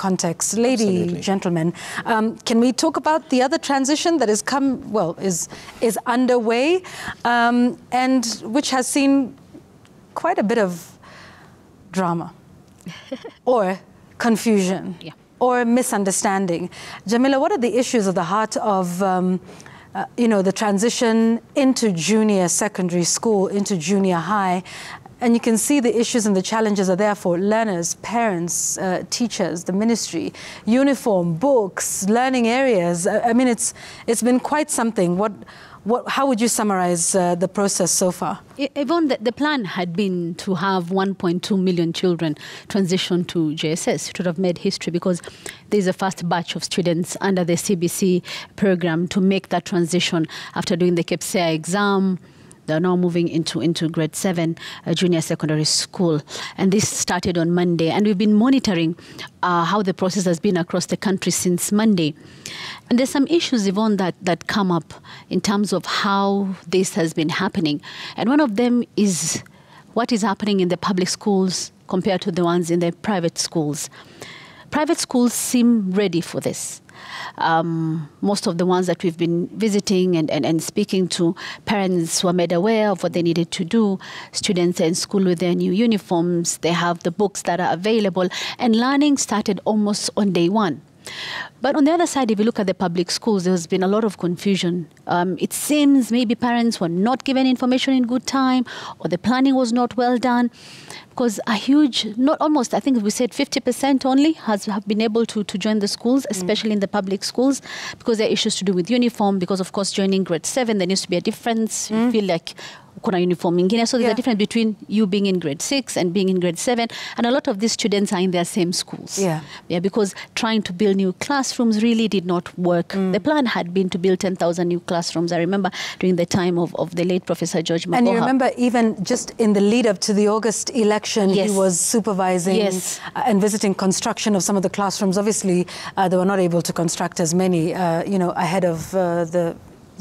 context. Lady, gentlemen, can we talk about the other transition that is underway, and which has seen quite a bit of drama or confusion or misunderstanding? Jamila, what are the issues at the heart of the transition into junior secondary school, into junior high? And you can see the issues and the challenges are there for learners, parents, teachers, the ministry, uniform, books, learning areas. I mean, it's been quite something. How would you summarize the process so far? Yvonne, the plan had been to have 1.2 million children transition to JSS. It would have made history because there's a first batch of students under the CBC program to make that transition after doing the KPSEA exam. They're now moving into grade 7 junior secondary school. And this started on Monday. And we've been monitoring how the process has been across the country since Monday. And there's some issues, Yvonne, that come up in terms of how this has been happening. And one of them is what is happening in the public schools compared to the ones in the private schools. Private schools seem ready for this. Most of the ones that we've been visiting and speaking to, parents who are made aware of what they needed to do. Students are in school with their new uniforms. They have the books that are available. And learning started almost on day one. But on the other side, if you look at the public schools, there's been a lot of confusion. It seems maybe parents were not given information in good time, or the planning was not well done. Because a huge, I think we said 50% only have been able to join the schools, especially in the public schools, because there are issues to do with uniform, because of course joining grade 7, there needs to be a difference. You feel like kuna uniform ingine. So there's a difference between you being in grade 6 and being in grade 7. And a lot of these students are in their same schools. Because trying to build new classrooms really did not work. The plan had been to build 10,000 new classrooms. I remember during the time of the late Professor George Magoha. And you remember even just in the lead up to the August election, he was supervising and visiting construction of some of the classrooms. Obviously, they were not able to construct as many, ahead of the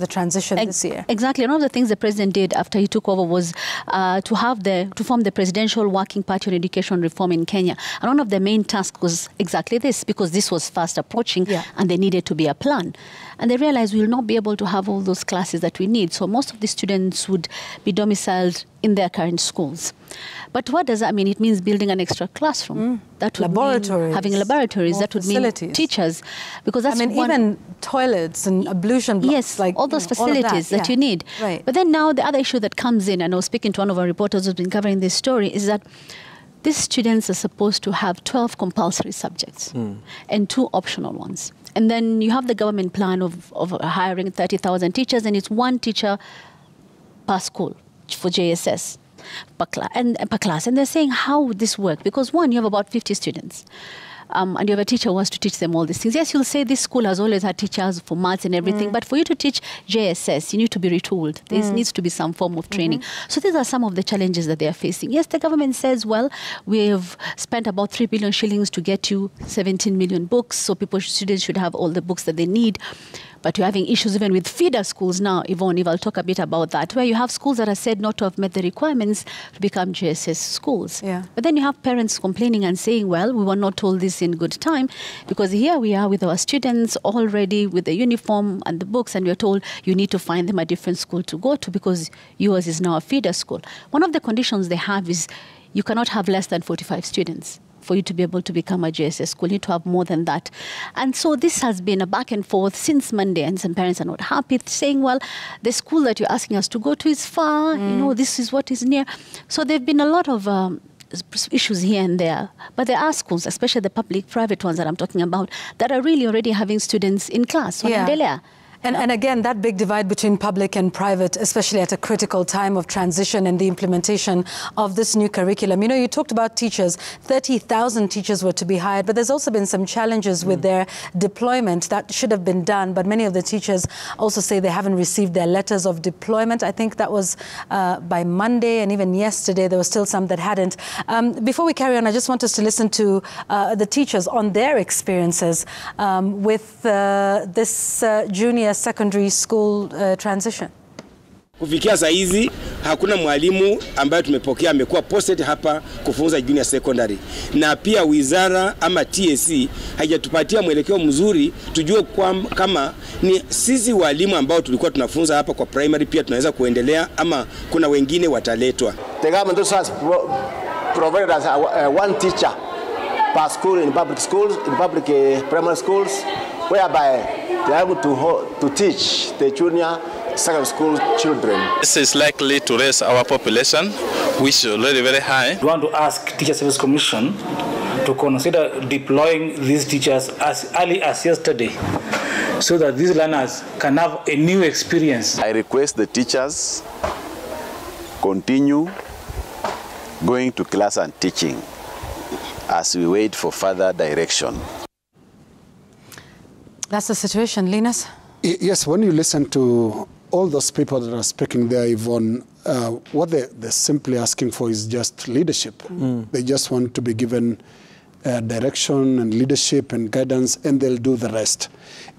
transition this year. Exactly. One of the things the president did after he took over was to form the Presidential Working Party on Education Reform in Kenya. And one of the main tasks was exactly this, because this was fast approaching and there needed to be a plan. And they realized we will not be able to have all those classes that we need. So most of the students would be domiciled in their current schools. But what does that mean? It means building an extra classroom. That would mean having laboratories. That would mean teachers. Because that's even toilets and ablution blocks. Yes, like all those facilities that you need. Right. But then now the other issue that comes in, and I was speaking to one of our reporters who's been covering this story, is that these students are supposed to have 12 compulsory subjects and 2 optional ones. And then you have the government plan of hiring 30,000 teachers, and it's 1 teacher per school for JSS. Per class. And they're saying, how would this work? Because one, you have about 50 students. And you have a teacher who wants to teach them all these things. Yes, you'll say this school has always had teachers for maths and everything, but for you to teach JSS, you need to be retooled. There needs to be some form of training. So these are some of the challenges that they are facing. Yes, the government says, well, we have spent about 3 billion shillings to get you 17 million books, so students should have all the books that they need. But you're having issues even with feeder schools now, Yvonne, if I'll talk a bit about that, where you have schools that are said not to have met the requirements to become JSS schools. But then you have parents complaining and saying, well, we were not told this in good time, because here we are with our students already with the uniform and the books, and we're told you need to find them a different school to go to because yours is now a feeder school. One of the conditions they have is you cannot have less than 45 students. For you to be able to become a JSS school, you need to have more than that. And so this has been a back and forth since Monday, and some parents are not happy, saying, well, the school that you're asking us to go to is far, this is what is near. So there have been a lot of issues here and there. But there are schools, especially the public-private ones that I'm talking about, that are really already having students in class. So And again, that big divide between public and private, especially at a critical time of transition and the implementation of this new curriculum. You talked about teachers. 30,000 teachers were to be hired, but there's also been some challenges with their deployment that should have been done. But many of the teachers also say they haven't received their letters of deployment. I think that was by Monday, and even yesterday there were still some that hadn't. Before we carry on, I just want us to listen to the teachers on their experiences with this junior secondary school transition. Kufikia saa hizi hakuna mwalimu ambaye tumepokea amekuwa posted hapa kufunza junior secondary, na pia wizara ama TSC haijatupatia mwelekeo mzuri tujue kama ni sisi walimu ambao tulikuwa tunafunza hapa kwa primary pia tunaweza kuendelea ama kuna wengine wataletwa. The government has provided us one teacher per school in public schools, in public primary schools, whereby they are able to teach the junior secondary school children. This is likely to raise our population, which is already very high. We want to ask Teacher Service Commission to consider deploying these teachers as early as yesterday, so that these learners can have a new experience. I request the teachers continue going to class and teaching as we wait for further direction. That's the situation, Linus? Yes, when you listen to all those people that are speaking there, Yvonne, what they're simply asking for is just leadership. They just want to be given direction and leadership and guidance, and they'll do the rest.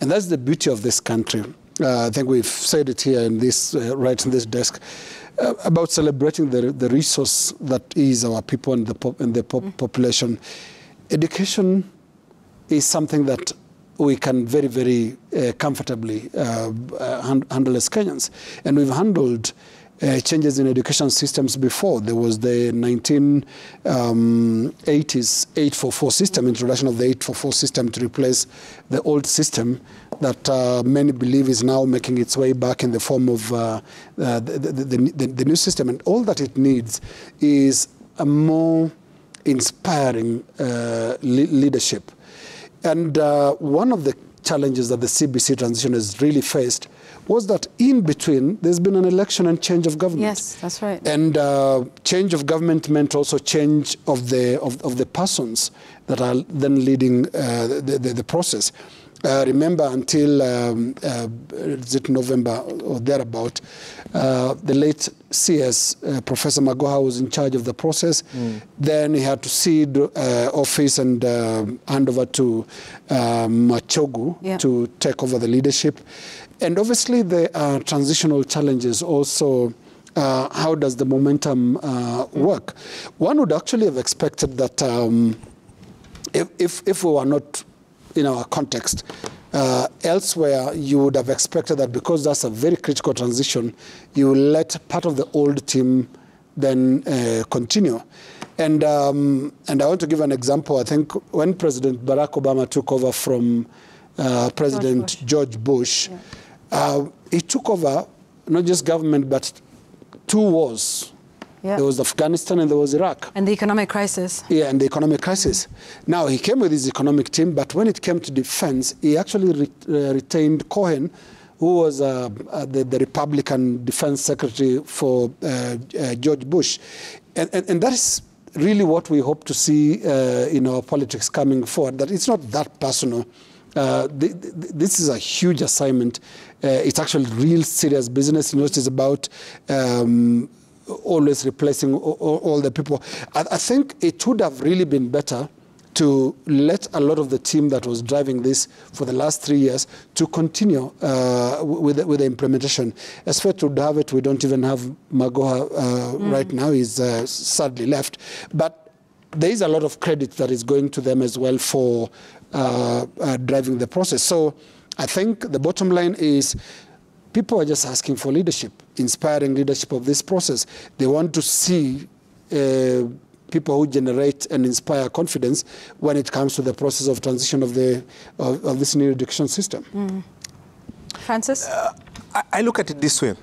And that's the beauty of this country. I think we've said it here in this, right in this desk, about celebrating the resource that is our people and the population. Education is something that we can very, very comfortably handle as Kenyans. And we've handled changes in education systems before. There was the 1980s 844 system, introduction of the 844 system to replace the old system that many believe is now making its way back in the form of the new system. And all that it needs is a more inspiring leadership. And one of the challenges that the CBC transition has really faced was that in between, there's been an election and change of government. Yes, that's right. And change of government meant also change of the persons that are then leading the process. Remember, until is it November or thereabout, the late CS, Professor Magoha, was in charge of the process. Then he had to cede office and hand over to Machogu to take over the leadership. And obviously there are transitional challenges also. How does the momentum work? One would actually have expected that if we were not in our context, elsewhere you would have expected that because that's a very critical transition, you let part of the old team then continue. And I want to give an example. I think when President Barack Obama took over from President George Bush, he took over not just government, but two wars. There was Afghanistan and there was Iraq. And the economic crisis. Yeah, and the economic crisis. Now, he came with his economic team, but when it came to defense, he actually retained Cohen, who was the Republican defense secretary for George Bush. And that is really what we hope to see in our politics coming forward, that it's not that personal. This is a huge assignment. It's actually real serious business. You know, it's about always replacing all the people. I think it would have really been better to let a lot of the team that was driving this for the last 3 years to continue with the implementation. As fate would have it, we don't even have Magoha right now. He's sadly left. But there is a lot of credit that is going to them as well for driving the process. So I think the bottom line is people are just asking for leadership, inspiring leadership of this process. They want to see people who generate and inspire confidence when it comes to the process of transition of this new education system. Francis? I look at it this way.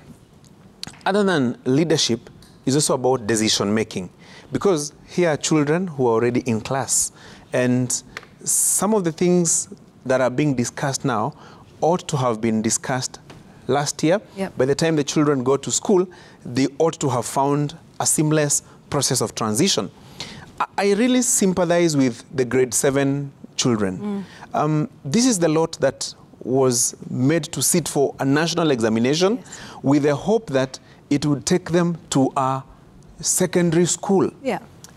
Other than leadership, it's also about decision making. Because here are children who are already in class. And some of the things that are being discussed now ought to have been discussed last year. By the time the children go to school, they ought to have found a seamless process of transition. I really sympathize with the grade 7 children. This is the lot that was made to sit for a national examination with the hope that it would take them to a secondary school.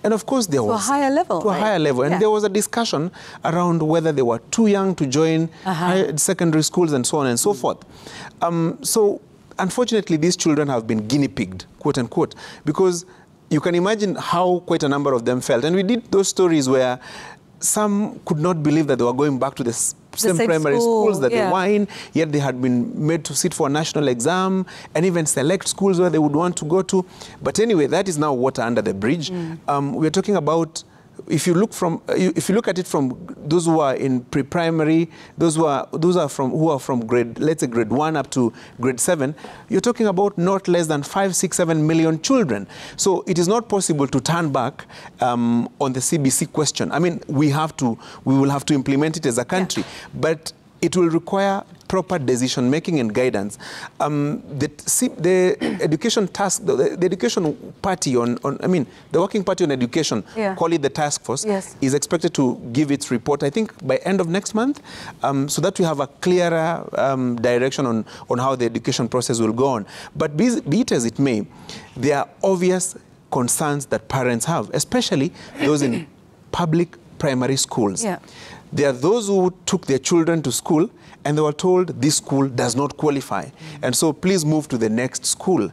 And of course there was... To a higher level. To a higher level. And there was a discussion around whether they were too young to join secondary schools and so on and so forth. So unfortunately, these children have been guinea-pigged, quote unquote, because you can imagine how quite a number of them felt. And we did those stories where some could not believe that they were going back to the same primary schools that they were in, yet they had been made to sit for a national exam and even select schools where they would want to go to. But anyway, that is now water under the bridge. We're talking about, if you look at it from those who are in pre-primary, those who are from grade, let's say grade 1 up to grade 7, you're talking about not less than 5, 6, 7 million children. So it is not possible to turn back on the CBC question. I mean, we will have to implement it as a country, but it will require proper decision making and guidance. The education task, the education party the working party on education, call it the task force, is expected to give its report, I think, by end of next month, so that we have a clearer direction on how the education process will go on. But be it as it may, there are obvious concerns that parents have, especially those in public primary schools. There are those who took their children to school and they were told this school does not qualify, and so please move to the next school.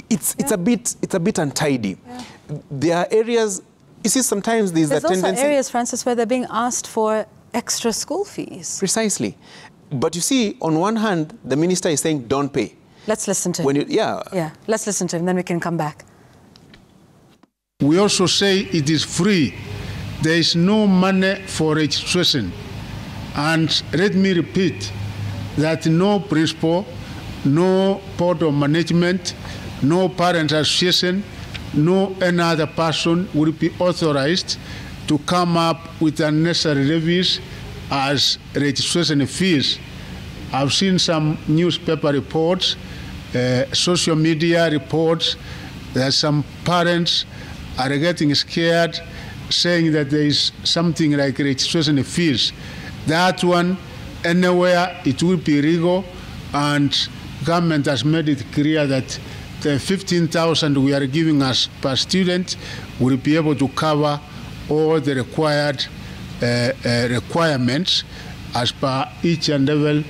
It's a bit untidy. There are areas. You see, sometimes there's a tendency. Also areas, Francis, where they're being asked for extra school fees. Precisely, but you see, on one hand, the minister is saying don't pay. Let's listen to him. Let's listen to him. Then we can come back. We also say it is free. There is no money for registration. And let me repeat that no principal, no board of management, no parent association, no any other person will be authorized to come up with unnecessary levies as registration fees. I've seen some newspaper reports, social media reports, that some parents are getting scared, saying that there is something like registration fees. That one, anywhere, it will be legal, and government has made it clear that the 15,000 we are giving us per student will be able to cover all the required requirements as per each and every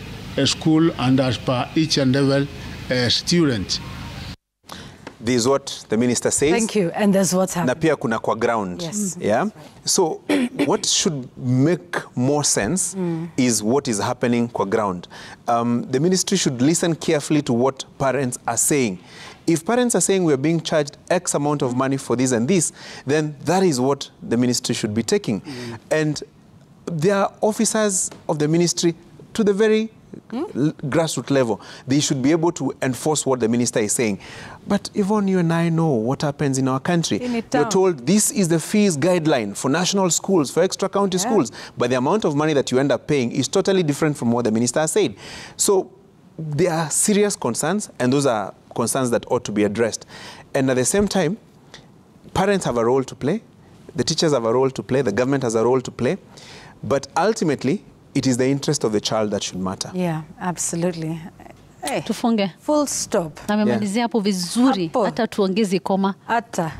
school and as per each and every student. This is what the minister says. Thank you. And there's what's happening. Na pia kuna kwa ground. Yes. Yeah. So what should make more sense is what is happening kwa ground. The ministry should listen carefully to what parents are saying. If parents are saying we're being charged X amount of money for this and this, then that is what the ministry should be taking. And there are officers of the ministry to the very grassroots level. They should be able to enforce what the minister is saying. But Yvonne, you and I know what happens in our country. You're told this is the fees guideline for national schools, for extra county schools, but the amount of money that you end up paying is totally different from what the minister has said. So there are serious concerns, and those are concerns that ought to be addressed. And at the same time, parents have a role to play, the teachers have a role to play, the government has a role to play, but ultimately, it is the interest of the child that should matter. Yeah, absolutely. Hey, tufunge. Full stop. Amemalizia hapo vizuri. Hata tuongeze koma. Hata.